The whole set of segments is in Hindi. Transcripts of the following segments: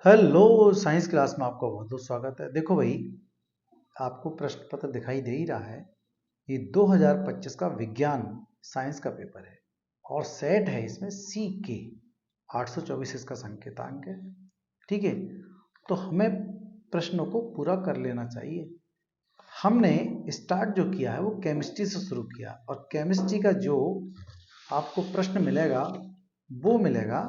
हेलो साइंस क्लास में आपका बहुत बहुत स्वागत है। देखो भाई, आपको प्रश्न पत्र दिखाई दे ही रहा है। ये 2025 का विज्ञान साइंस का पेपर है और सेट है इसमें सी के 824 इसका संकेतांक है। ठीक है, तो हमें प्रश्नों को पूरा कर लेना चाहिए। हमने स्टार्ट जो किया है वो केमिस्ट्री से शुरू किया और केमिस्ट्री का जो आपको प्रश्न मिलेगा वो मिलेगा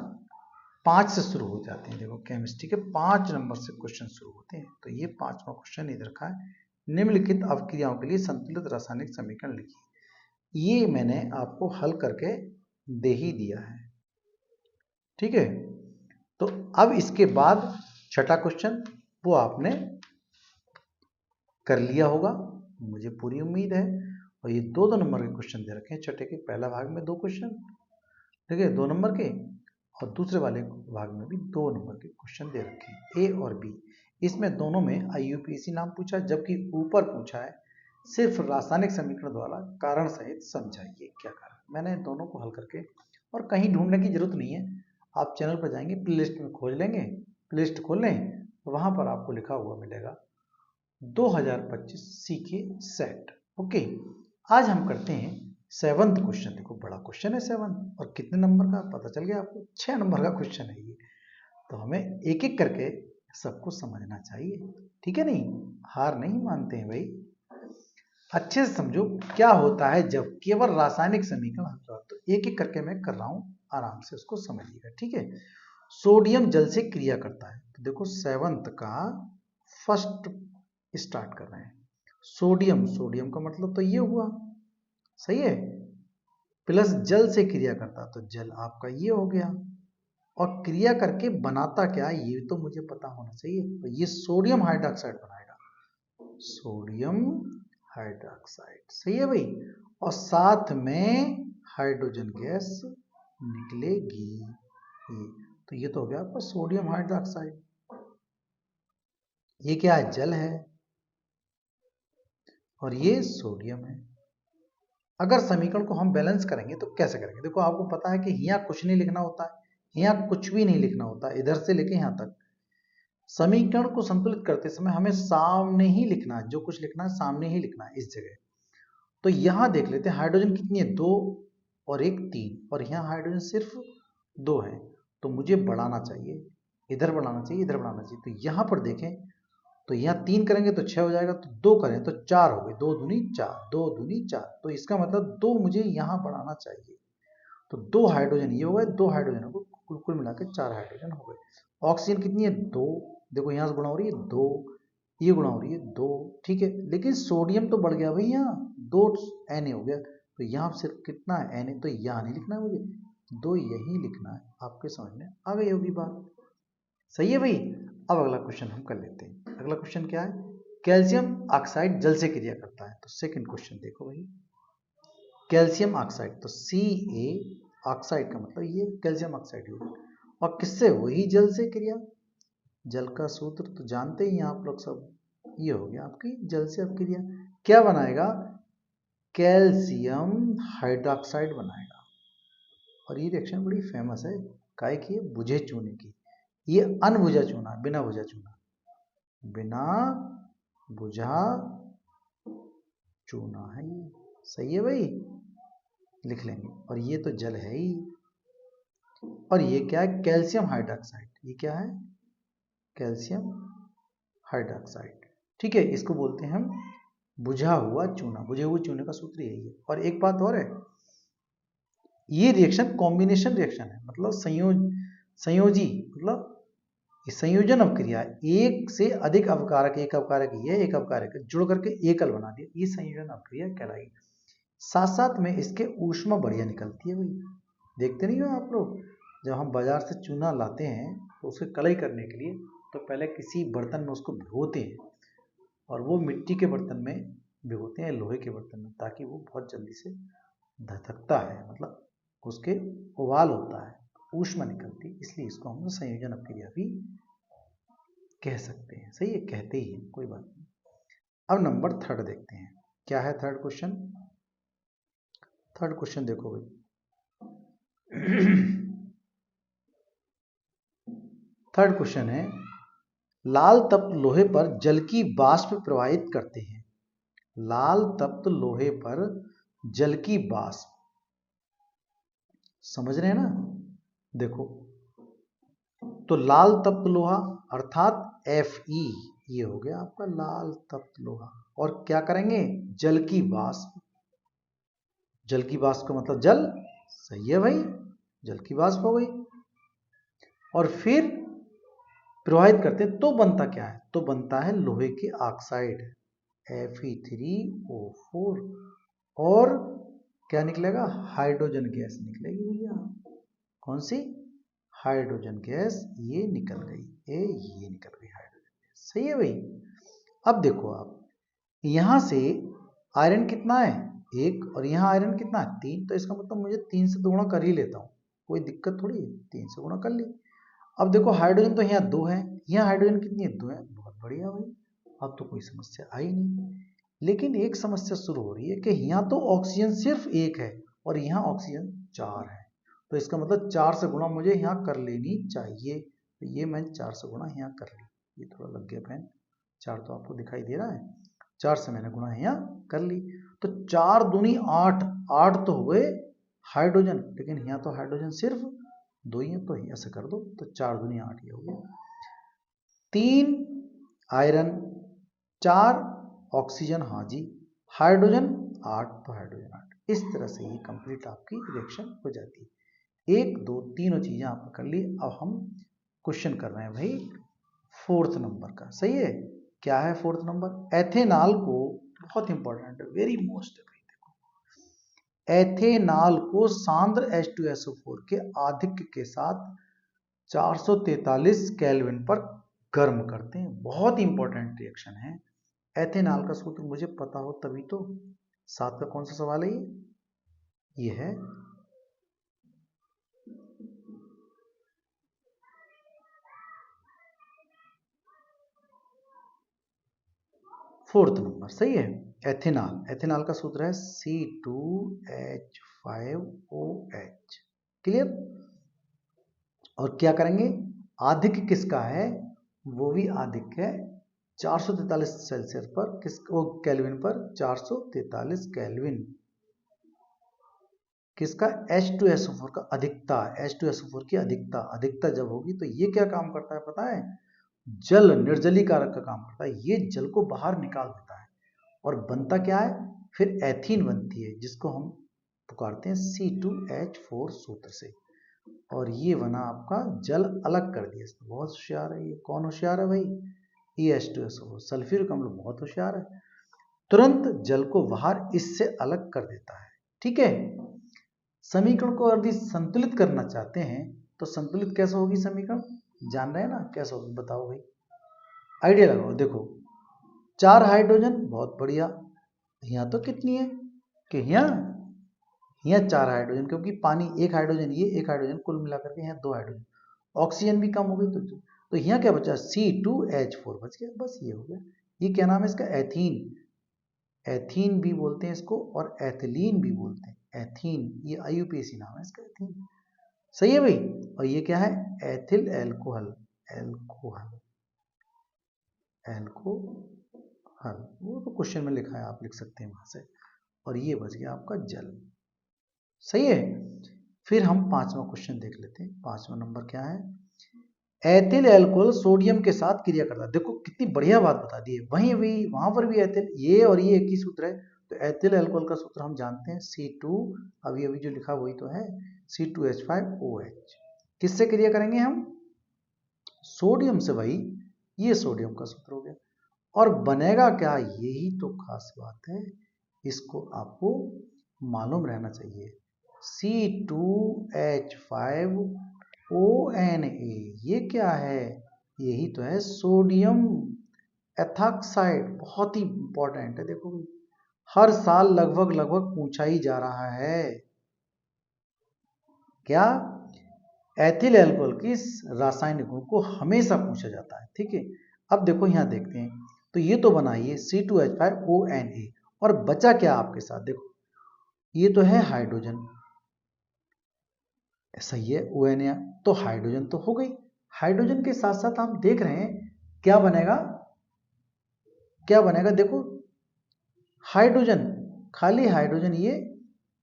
5 से शुरू हो जाते हैं। देखो, केमिस्ट्री के 5 नंबर से क्वेश्चन शुरू होते हैं। तो ये 5वां क्वेश्चन इधर रखा है, निम्नलिखित अवक्रियाओं के लिए संतुलित रासायनिक समीकरण लिखिए। ये मैंने आपको हल करके दे ही दिया है। ठीक है, तो अब इसके बाद छठा क्वेश्चन वो आपने कर लिया होगा, मुझे पूरी उम्मीद है। और ये 2-2 नंबर के क्वेश्चन दे रखे हैं। छठे के पहला भाग में 2 क्वेश्चन, ठीक है, 2 नंबर के, और दूसरे वाले भाग में भी 2 नंबर के क्वेश्चन दे रखे हैं, ए और बी। इसमें दोनों में आईयूपीएसी नाम पूछा है, जबकि ऊपर पूछा है सिर्फ रासायनिक समीकरण द्वारा कारण सहित समझाइए क्या कारण। मैंने दोनों को हल करके, और कहीं ढूंढने की जरूरत नहीं है, आप चैनल पर जाएंगे, प्ले लिस्ट में खोज लेंगे, प्ले लिस्ट खोल लें तो वहां पर आपको लिखा हुआ मिलेगा 2025 सीखे सेट। ओके, आज हम करते हैं 7th क्वेश्चन। देखो, बड़ा क्वेश्चन है 7, और कितने नंबर का पता चल गया आपको, 6 नंबर का क्वेश्चन है ये। तो हमें एक एक करके सबको समझना चाहिए, ठीक है, नहीं हार नहीं मानते हैं भाई। अच्छे से समझो क्या होता है जब केवल रासायनिक समीकरण हल करो। तो एक एक करके मैं कर रहा हूं, आराम से उसको समझिएगा, ठीक है। सोडियम जल से क्रिया करता है। तो देखो 7th का फर्स्ट स्टार्ट कर रहे हैं। सोडियम, सोडियम का मतलब तो ये हुआ, सही है, प्लस जल से क्रिया करता, तो जल आपका ये हो गया, और क्रिया करके बनाता क्या ये तो मुझे पता होना चाहिए। तो ये सोडियम हाइड्रोक्साइड बनाएगा, सोडियम हाइड्रोक्साइड, सही है भाई, और साथ में हाइड्रोजन गैस निकलेगी। तो ये तो हो गया आपका सोडियम हाइड्रोक्साइड। ये क्या है, जल है, और ये सोडियम है। अगर समीकरण को हम बैलेंस करेंगे तो कैसे करेंगे। देखो, आपको पता है कि यहाँ कुछ नहीं लिखना होता है, यहाँ कुछ भी नहीं लिखना होता है, इधर से लेके यहाँ तक समीकरण को संतुलित करते समय हमें सामने ही लिखना है, जो कुछ लिखना है सामने ही लिखना है इस जगह। तो यहां देख लेते हैं, हाइड्रोजन कितनी है, 2 और 1 3, और यहाँ हाइड्रोजन सिर्फ 2 है, तो मुझे बढ़ाना चाहिए, इधर बढ़ाना चाहिए, इधर बढ़ाना चाहिए। तो यहां पर देखें, तो यहाँ 3 करेंगे तो 6 हो जाएगा, तो 2 करें तो 4 हो गए, 2 दूनी 4, 2 दूनी 4, तो इसका मतलब 2 मुझे यहाँ बढ़ाना चाहिए। तो 2 हाइड्रोजन ये हो गए, 2 हाइड्रोजन को कुल मिलाकर 4 हाइड्रोजन हो गए। ऑक्सीजन कितनी है, 2, देखो यहाँ से गुणा हो रही है 2, ये गुणा हो रही है 2, ठीक है। लेकिन सोडियम तो बढ़ गया भाई, यहाँ 2 Na हो गया, तो यहाँ सिर्फ कितना है Na, तो यहाँ नहीं लिखना है मुझे, 2 यही लिखना है। आपके समझ में आ गई होगी बात, सही है भाई। अब अगला क्वेश्चन हम कर लेते हैं। अगला क्वेश्चन क्या है, कैल्शियम ऑक्साइड जल से क्रिया करता है। तो सेकंड क्वेश्चन देखो भाई, कैल्शियम ऑक्साइड, तो Ca ऑक्साइड का मतलब ये कैल्शियम ऑक्साइड होगा, और किससे, वही जल से क्रिया। जल का सूत्र तो जानते ही हैं आप लोग सब, ये हो गया आपकी जल से अपक्रिया। क्या बनाएगा, कैल्शियम हाइड्रोक्साइड बनाएगा। और ये रिएक्शन बड़ी फेमस है, काहे की, बुझे चूने की। ये अनबुझा चूना, बिना बुझा चूना, बिना बुझा चूना है ये, सही है भाई, लिख लेंगे। और ये तो जल है ही, और ये क्या है, कैल्शियम हाइड्रोक्साइड, ये क्या है, कैल्शियम हाइड्रोक्साइड, ठीक है। इसको बोलते हैं हम बुझा हुआ चूना, बुझे हुए चूने का सूत्र यही है। और एक बात और है, ये रिएक्शन कॉम्बिनेशन रिएक्शन है, मतलब संयोजी, मतलब संयोजन अवक्रिया, एक से अधिक अवकारक, एक अवकारक ये, एक अवकारक जुड़ करके एकल बना दिया, ये संयोजन अवक्रिया कहलाएगी। साथ साथ में इसके ऊष्मा बढ़िया निकलती है भाई, देखते नहीं हो आप लोग, जब हम बाजार से चूना लाते हैं तो उसे कलई करने के लिए तो पहले किसी बर्तन में उसको भिगोते हैं, और वो मिट्टी के बर्तन में भिगोते हैं, लोहे के बर्तन में, ताकि वो बहुत जल्दी से धधकता है, मतलब उसके उबाल होता है, ऊष्मा निकलती है, इसलिए इसको हम संयोजन अवक्रिया भी कह सकते हैं, सही है, कहते ही हैं, कोई बात नहीं। अब नंबर 3 देखते हैं, क्या है थर्ड क्वेश्चन। थर्ड क्वेश्चन देखो भाई थर्ड क्वेश्चन है, लाल तप्त लोहे पर जल की वाष्प प्रवाहित करते हैं। लाल तप्त लोहे पर जल की वाष्प, समझ रहे हैं ना? देखो, तो लाल तप्त लोहा अर्थात Fe, ये हो गया आपका लाल तप्त लोहा। और क्या करेंगे? जल की वाष्प। जल की वाष्प का मतलब जल, सही है भाई, जल की वाष्प हो गई। और फिर प्रवाहित करते हैं तो बनता क्या है? तो बनता है लोहे के ऑक्साइड Fe3O4, और क्या निकलेगा? हाइड्रोजन गैस निकलेगी भैया। कौन सी? हाइड्रोजन गैस, ये निकल गई, ये निकल गई हाइड्रोजन गैस। सही है भाई। अब देखो आप, यहां से आयरन कितना है? 1, और यहाँ आयरन कितना है? 3। तो इसका मतलब मुझे 3 से 2 गुणा कर ही लेता हूँ, कोई दिक्कत थोड़ी है, 3 से गुणा कर ली। अब देखो हाइड्रोजन तो यहाँ 2 है, यहाँ हाइड्रोजन कितनी है? 2 है। बहुत बढ़िया भाई, अब तो कोई समस्या आई नहीं। लेकिन एक समस्या शुरू हो रही है कि यहाँ तो ऑक्सीजन सिर्फ 1 है और यहाँ ऑक्सीजन 4 है। तो इसका मतलब 4 से गुणा मुझे यहाँ कर लेनी चाहिए। तो ये मैं 4 से गुणा यहाँ कर ली। ये थोड़ा लग गया पेन, 4 तो आपको दिखाई दे रहा है, 4 से मैंने गुणा यहाँ कर ली। तो 4 दूनी 8, 8 तो हो गए हाइड्रोजन, लेकिन यहाँ तो हाइड्रोजन सिर्फ 2 ही है, तो ऐसे कर दो। तो 4 दूनी 8 ये हो गया। 3 आयरन, 4 ऑक्सीजन, हाँ जी, हाइड्रोजन 8, तो हाइड्रोजन 8। इस तरह से ये कंप्लीट आपकी रिएक्शन हो जाती है। 1, 2 तीनों चीजें आपने कर ली। अब हम क्वेश्चन कर रहे हैं भाई 4th नंबर का। सही है? क्या है 4th नंबर? एथेनॉल को, बहुत इंपॉर्टेंट है, वेरी मोस्ट है भाई। देखो, एथेनॉल को सांद्र H2SO4 के आधिक्य के साथ 443 केल्विन पर गर्म करते हैं। बहुत इंपॉर्टेंट रिएक्शन है। एथेनॉल का सूत्र मुझे पता हो तभी तो। 7 का कौन सा सवाल है ये है 4th नंबर। सही है? एथेनॉल, एथेनॉल का सूत्र है C2H5OH। क्लियर? और क्या करेंगे? आधिक्य किसका है? वो भी आधिक्य है 443 सेल्सियस पर, किसको? केल्विन पर 443 केल्विन। किसका? H2SO4 का अधिकता, H2SO4 की अधिकता। अधिकता जब होगी तो ये क्या काम करता है पता है? जल निर्जलीकारक का काम करता है। ये जल को बाहर निकाल देता है और बनता क्या है? फिर एथीन बनती है, जिसको हम पुकारते हैं C2H4 सूत्र से। और ये बना आपका जल, अलग कर दिया। बहुत होशियार है ये। कौन होशियार है भाई? ये H2SO4, सल्फ्यूरिक अम्ल बहुत होशियार है, तुरंत जल को बाहर इससे अलग कर देता है। ठीक है? समीकरण को यदि संतुलित करना चाहते हैं तो संतुलित कैसे होगी समीकरण? जान रहे हैं ना कैसे होगी? बताओ भाई, आइडिया लगाओ। देखो, 4 हाइड्रोजन, बहुत बढ़िया। यहाँ तो कितनी है कि यहाँ 4 हाइड्रोजन, क्योंकि पानी 1 हाइड्रोजन, ये 1 हाइड्रोजन, कुल मिलाकर के यहाँ 2 हाइड्रोजन। ऑक्सीजन भी कम हो गई, तो यहाँ क्या बचा? C2H4 बच गया। बस ये हो गया। ये क्या नाम है इसका? एथीन। एथीन भी बोलते हैं इसको और एथिलीन भी बोलते हैं। एथीन, ये IUPAC नाम है इसका, एथीन। सही है भाई? और ये क्या है? Ethyl alcohol. एल्कोहल, एल्कोहल, वो तो क्वेश्चन में लिखा है, आप लिख सकते हैं वहां से। और ये बच गया आपका जल। सही है? फिर हम 5वां क्वेश्चन देख लेते हैं। 5वां नंबर क्या है? एथिल अल्कोहल सोडियम के साथ क्रिया करता है। देखो कितनी बढ़िया बात बता दी है। वहीं भी, वहां पर भी एथिल, ये और ये एक ही सूत्र है। तो एथिल अल्कोहल का सूत्र हम जानते हैं C2, अभी अभी जो लिखा वही तो है, C2H5OH। किससे क्रिया करेंगे हम? सोडियम से भाई। ये सोडियम का सूत्र हो गया। और बनेगा क्या? यही तो खास बात है, इसको आपको मालूम रहना चाहिए। C2H5ONA, ये क्या है? यही तो है सोडियम एथॉक्साइड। बहुत ही इंपॉर्टेंट है। देखो, हर साल लगभग पूछा ही जा रहा है। क्या? एथिल अल्कोहल की रासायनिक गुण को हमेशा पूछा जाता है। ठीक है? अब देखो यहां देखते हैं, तो ये तो बना ये C2H5ONA, और बचा क्या आपके साथ? देखो, ये तो है हाइड्रोजन, सही है, ONA, तो हाइड्रोजन तो हो गई। हाइड्रोजन के साथ साथ आप देख रहे हैं क्या बनेगा, क्या बनेगा, देखो हाइड्रोजन, खाली हाइड्रोजन ये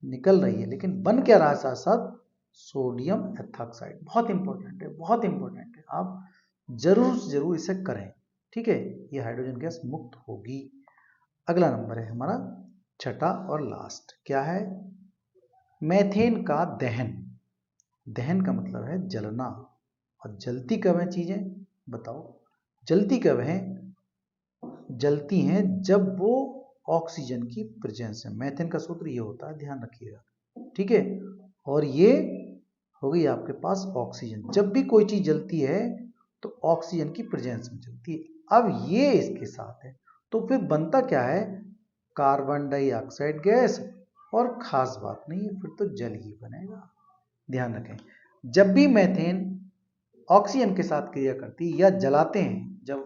निकल रही है, लेकिन बन क्या रहा है साथ साथ, सोडियम एथॉक्साइड। बहुत इंपॉर्टेंट है, बहुत इंपॉर्टेंट है, आप जरूर से जरूर इसे करें, ठीक है। ये हाइड्रोजन गैस मुक्त होगी। अगला नंबर है हमारा छठा और लास्ट, क्या है, मेथेन का दहन। दहन का मतलब है जलना, और जलती कब है चीजें, बताओ, जलती कब है, जलती हैं जब वो ऑक्सीजन की प्रेजेंस है। मेथेन का सूत्र ये होता है, ध्यान रखिएगा, ठीक है। और ये हो गई आपके पास ऑक्सीजन, जब भी कोई चीज जलती है तो ऑक्सीजन की प्रेजेंस में जलती है। अब ये इसके साथ है, तो फिर बनता क्या है, कार्बन डाइऑक्साइड गैस, और खास बात नहीं है, फिर तो जल ही बनेगा। ध्यान रखें, जब भी मेथेन ऑक्सीजन के साथ क्रिया करती है या जलाते हैं, जब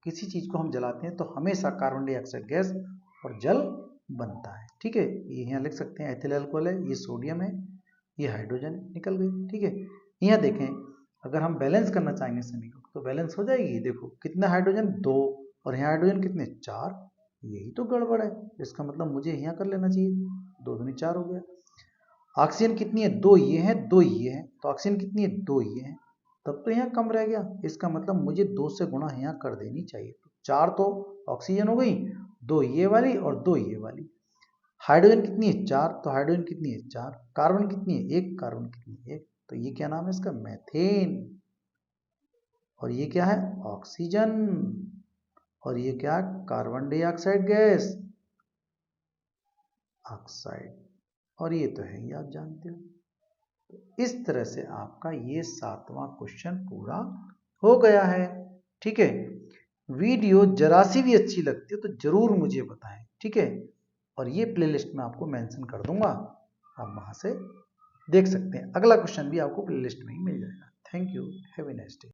किसी चीज को हम जलाते हैं तो हमेशा कार्बन डाइऑक्साइड गैस और जल बनता है, ठीक है। ये यहाँ लिख सकते हैं, एथिल अल्कोहल है, ये सोडियम है, ये हाइड्रोजन निकल गई, ठीक है। यहाँ देखें, अगर हम बैलेंस करना चाहेंगे समीकरण तो बैलेंस हो जाएगी। देखो कितना हाइड्रोजन, 2, और यहाँ हाइड्रोजन कितने, 4, यही तो गड़बड़ है। इसका मतलब मुझे यहाँ कर लेना चाहिए, 2 दूनी 4 हो गया। ऑक्सीजन कितनी है, 2 ये है, 2 ये है, तो ऑक्सीजन कितनी है, 2 ये है, तब तो यहाँ कम रह गया। इसका मतलब मुझे 2 से गुणा यहाँ कर देनी चाहिए, तो 4 तो ऑक्सीजन हो गई, 2 ये वाली और 2 ये वाली। हाइड्रोजन कितनी है, 4, तो हाइड्रोजन कितनी है, 4, कार्बन कितनी है, 1, कार्बन कितनी है, 1, तो ये क्या नाम है इसका, मेथेन। और ये क्या है, ऑक्सीजन, और ये क्या है, कार्बन डाइऑक्साइड गैस, ऑक्साइड, और ये तो है ही, आप जानते हो। इस तरह से आपका ये 7वां क्वेश्चन पूरा हो गया है, ठीक है। वीडियो जरा सी भी अच्छी लगती है तो जरूर मुझे बताएं, ठीक है। और ये प्लेलिस्ट में आपको मेंशन कर दूंगा, आप वहां से देख सकते हैं। अगला क्वेश्चन भी आपको प्लेलिस्ट में ही मिल जाएगा। Thank you, have a nice day.